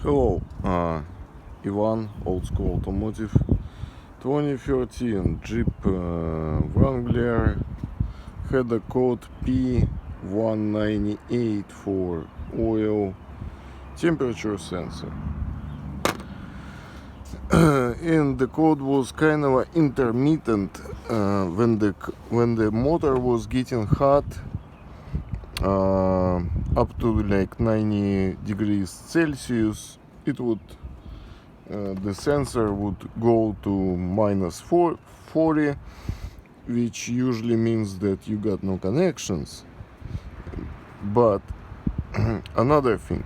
Hello, Ivan, Old School Automotive, 2013 Jeep Wrangler, had a code p0198 for oil temperature sensor. And the code was kind of intermittent. When the motor was getting hot, up to like 90 degrees Celsius, it would the sensor would go to minus 40, which usually means that you got no connections. But another thing,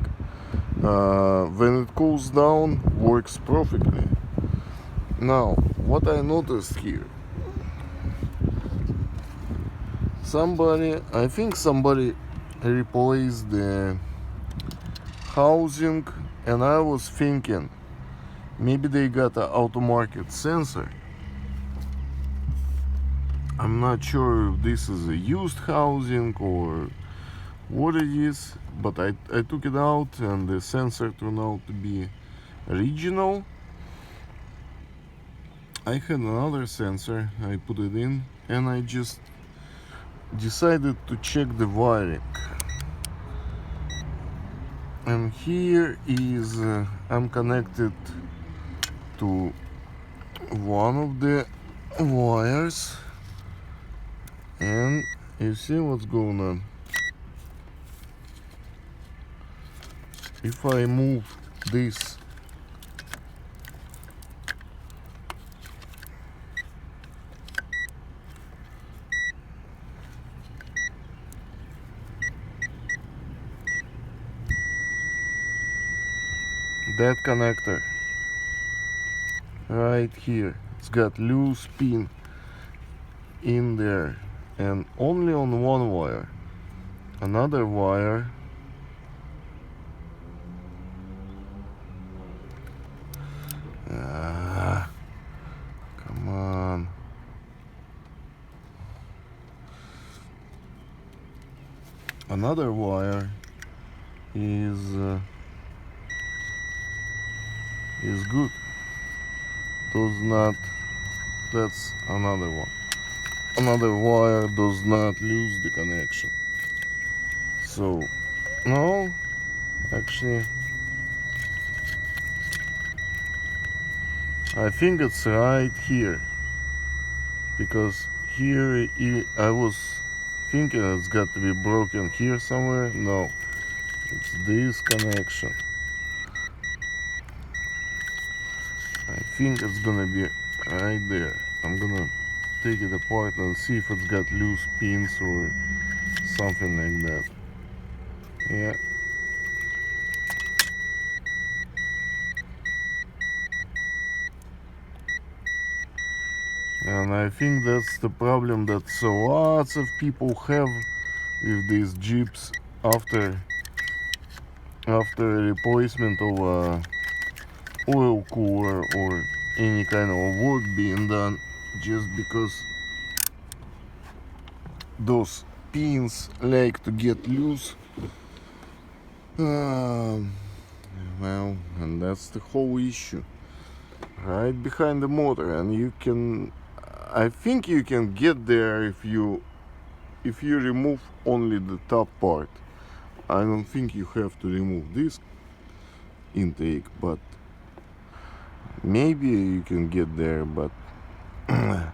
when it cools down, works perfectly. Now, what I noticed here, I think somebody replaced the housing, and I was thinking maybe they got an auto-market sensor. I'm not sure if this is a used housing or what it is, but I took it out and the sensor turned out to be original. I had another sensor, I put it in, and I just decided to check the wiring. And here is I'm connected to one of the wires, and you see what's going on. If I move this, that connector right here, it's got loose pin in there, and only on one wire. Another wire come on, another wire is good, does not, that's another one. Another wire does not lose the connection. So no, actually I think it's right here, because here I was thinking it's got to be broken here somewhere. No, it's this connection. I think it's gonna be right there. I'm gonna take it apart and see if it's got loose pins or something like that. Yeah. And I think that's the problem that so lots of people have with these Jeeps after replacement of a oil cooler or any kind of work being done, just because those pins like to get loose. Well, and that's the whole issue right behind the motor. And I think you can get there if you remove only the top part. I don't think you have to remove this intake, but maybe you can get there, but I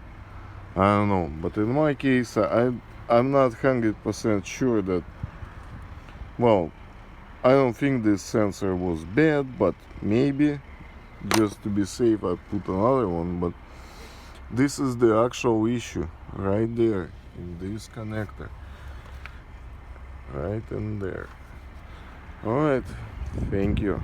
don't know. But in my case, I'm not 100% sure that, well, I don't think this sensor was bad, but maybe just to be safe I put another one. But this is the actual issue right there in this connector, right in there. All right, thank you.